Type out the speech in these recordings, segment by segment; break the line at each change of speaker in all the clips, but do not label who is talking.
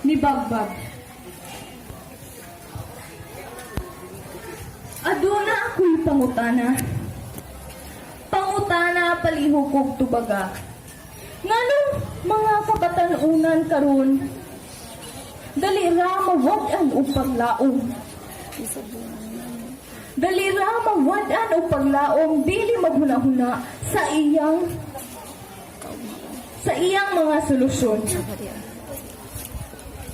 ni Bagbag. Aduna ako'y pangutana. Pangutana palihog kog tubaga. Nganong mga kabatanunan karon dali ra mawad-an o paglaom. Dali ra mawad-an o paglaom dili maghuna-huna sa iyang mga solusyon.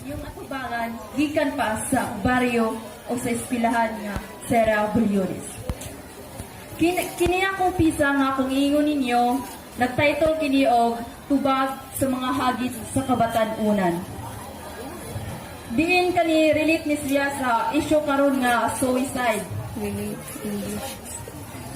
Yung atubangan gikan pa sa baryo o sa eskwelahan nga Sera Bulyones. Kini akong pisa nga akong iingon ninyo, nagtitle kini og tubag sa mga hagit sa kabatanunan. Diin kani relate ni siya sa issue karon nga suicide.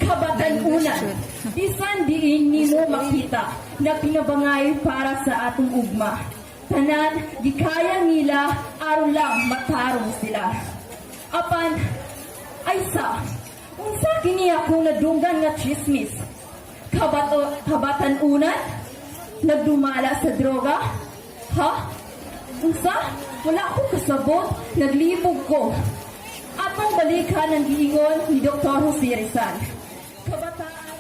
Kabatanunan. Bisan diin nimo makita na pinabangay para sa atong ugma. Tanan gikaya nila aron lang matarong sila. Apan ay unsa kini akong nadunggan nga chismis? Kabatanunan? Nagdumala sa droga? Ha? Unsa? Wala akong kasabot, naglibog ko. Atong balikan ang giingon ni Dr. Jose Rizal. Kabataan,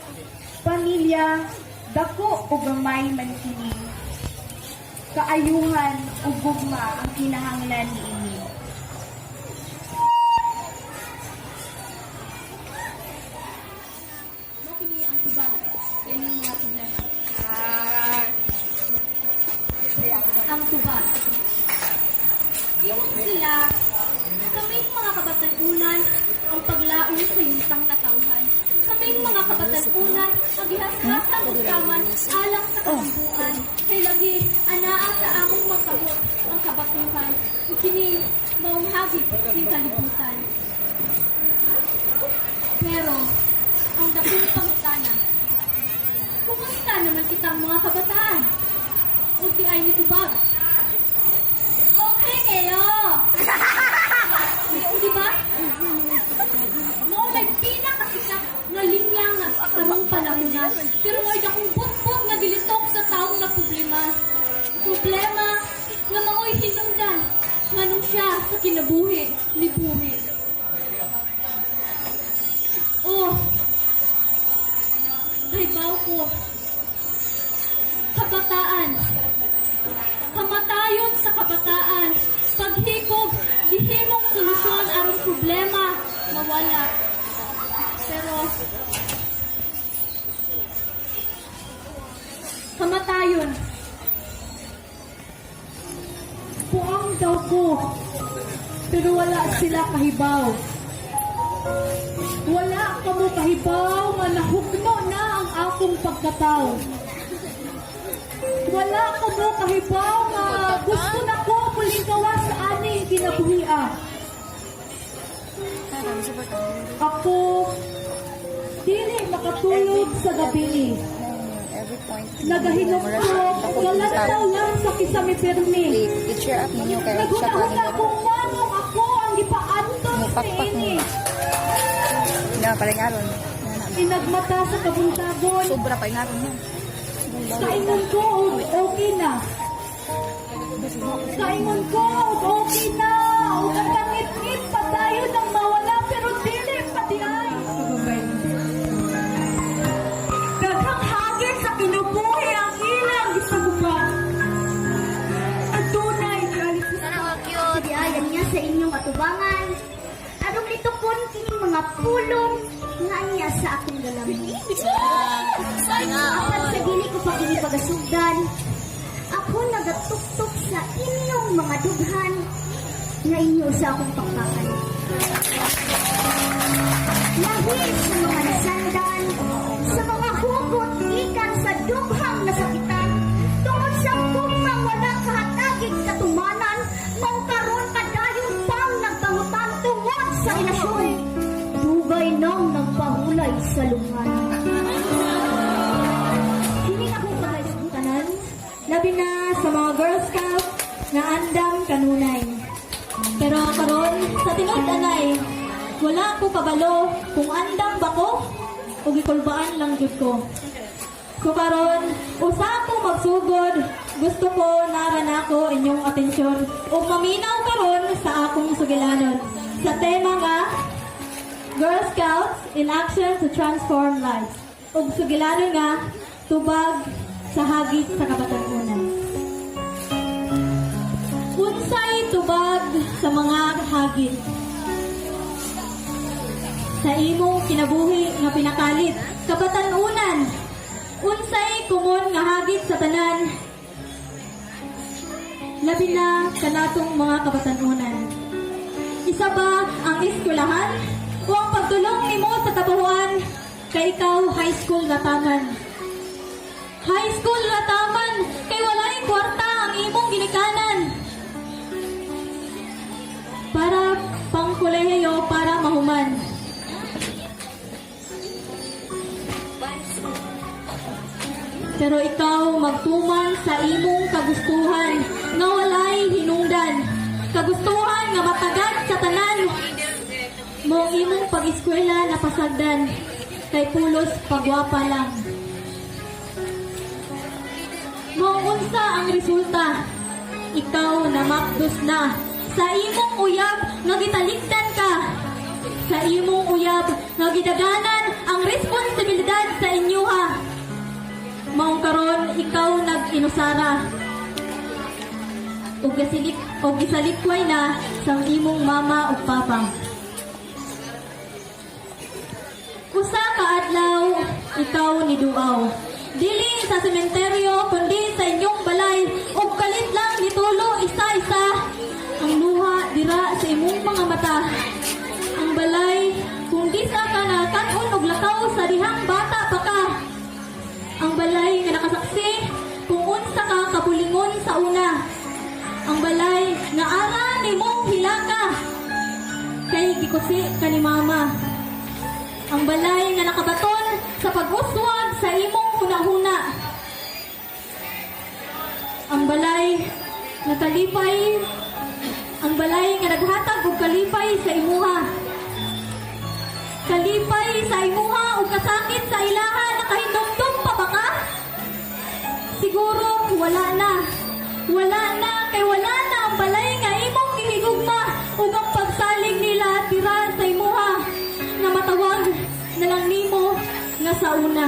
Pamilya, dako o gamay man kini. Kaayuhan o gugma ang kinahanglan niini. Kini ang tubag, kini mga problema. Ang tubag. Iyon sila, kaming mga kabatanunan, ang paglaon sa yutang na tauhan. Kaming mga kabatanunan, paghihas-hasan o kaman, alang sa kalambuan. Kay lagi, anaa sa among magkabot ang kabatuhan. Kini, maumhagit yung kalibutan. Pero, ang dakong pangutana, kumusta naman kitang mga kabataan? O di ay nitubag? Okay kayo! Di ba? No, may pinakasikat na linya nga karong panahon na. Pero may dakong bot-bot na gilitok sa taong na problema. Problema nga mao'y hinungdan nganong siya sa kinabuhi ni buhi. Oh, kaybaw ko. Kabataan. Kamatayon sa kabataan. Paghikog, dihimong solusyon aron problema mawala. Pero kamatayon. Puang daw ko. Pero wala sila kahibaw. Wala ka mo kahibaw nga nahugno na ang akong pagkatao. Wala ka mo kahibaw nga gusto na ko muling gawas sa aning kinabuhia. Ako dili makatulog sa gabi. Nagahinok ko galantaw lang sa kisame permi.
I-cheer up ninyo kayo.
Naguna-una kung manong ako ang ipaantos sa ini.
Na, paling aron.
Inagmata sa kabuntagon.
Sobra pa yung aron.
Kaingon ko, okay na. Kaingon ko, okay na. O katangit-ngit pa tayo nang mawala, pero dili pati ay. Daghang hagit sa kinubuhi ang ilang isagupan. Ang tunay,
Diayan niya sa inyong atubangan. Arong nito pon kining mga pulong nga niya sa akong galamay. Apan sa dili ko pa kini pagasugdan. Ako nagatuktok sa inyong mga dughan nga inyo sa akong pakpakan. Lahi sa mga nasandan, sa mga hugot ikan sa dughang nasakitan, tungod sa kumang wala kahatagig katumanan, mangkaroon kadayon pang nagpangutan tungod sa relasyon. Dugay nang nagpahulay sa lungan. Hindi akong pagkaisutanan,
labi na sa mga Girl Scout na andam kanunay. Pero karon sa tingod anay, wala ko kabalo kung andam ba ko o gikulbaan lang jud ko. So karon, usa ko magsugod, gusto ko naran ako inyong atensyon ug maminaw karon sa akong sugilanon. Sa tema nga Girl Scouts in Action to Transform Lives. Ug sugilanon nga tubag sa hagit sa kabatanunan. Unsay tubag sa mga hagit? Sa imong kinabuhi nga pinakalit, kabatanunan. Unsay kumon nga hagit sa tanan? Labi na kanatong mga kabatanunan. Isa ba ang eskwelahan o ang pagtulong nimo sa tabuhan kay ikaw high school rataman? High school rataman kay walay kwarta ang imong ginikanan. Para pangkolehiyo para mahuman. Pero ikaw magtuman sa imong kagustuhan nga walay hinungdan. Kagustuhan nga matagad sa tanan. Mo imong pag-eskwela na pasagdan. Kay pulos pagwapa lang. Mo unsa ang resulta? Ikaw na makdos na. Sa imong uyab nga gitalikdan ka. Sa imong uyab nga gidaganan ang responsibilidad sa inyoha. Maong karon ikaw nag-inusara. O gisalikway na sa imong mama o papa. Usa ka adlaw ikaw niduaw. Dili sa sementeryo kundi sa inyong balay ug kalit lang nitulo isa-isa ang luha dira sa imong mga mata. Ang balay kung di sa ka nakaon og lakaw sa dihang bata pa ka. Ang balay nga nakasaksi kung unsa ka kabulingon sa una. Ang balay nga ara nimong hilaka kay gikusi ka ni mama. Ang balay nga nakabaton sa pag-uswag sa imong hunahuna. Ang balay nga kalipay, ang balay nga naghatag og kalipay sa imuha. Kalipay sa imuha ug kasakit sa ilaha nakahindumdum pa ba ka? Siguro wala na. Wala na kay wala na ang balay nga imong gihigugma ug ang pagsalig nila tira sa imuha nga matawag na lang nimo nga sa una.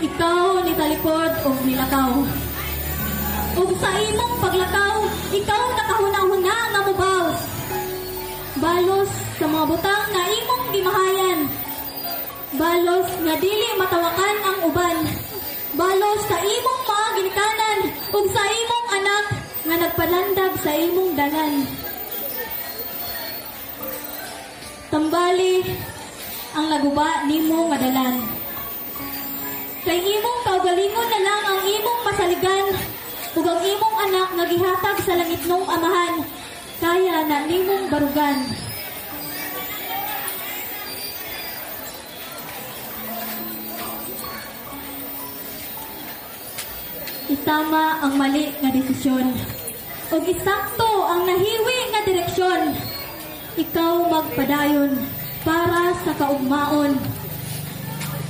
Ikaw ni talikod o nilakaw. Ug sa imong paglakaw, ikaw nakahuna-huna nga mubaws. Balos sa mga butang nga imong gimahayan. Balos nga dili matawakan ang uban. Balos sa imong mga ginikanan ug sa imong anak nga nagpalandag sa imong dalan. Tambali ang naguba nimo nga dalan. Kay imong kaugalingon na lang ang imong masaligan ug ang imong anak nga gihatag sa langitnong amahan kaya na nimong barugan. Itama ang mali nga desisyon ug isakto ang nahiwi nga direksyon. Ikaw magpadayon para sa kaugmaon.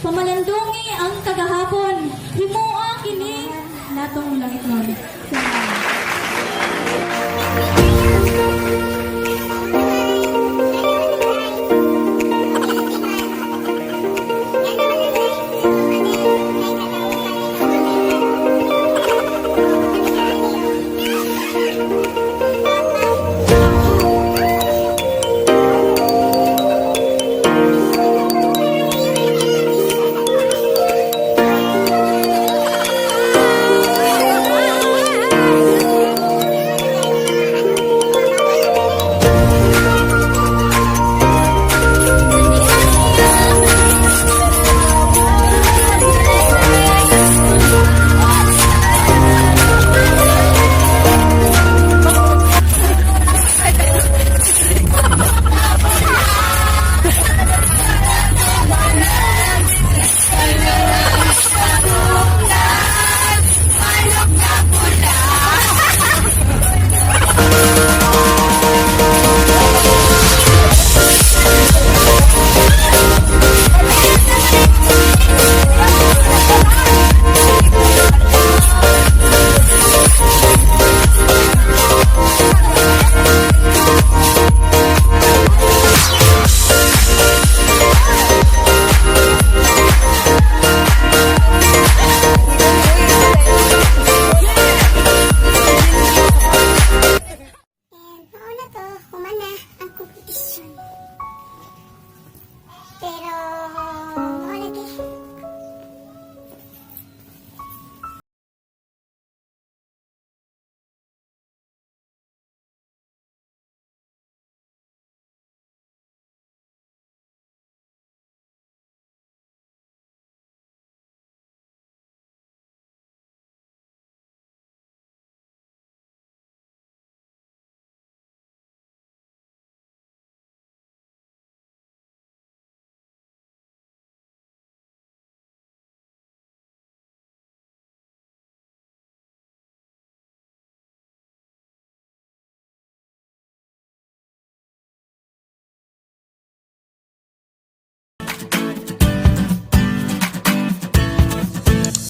Pamalandungi ang kagahapon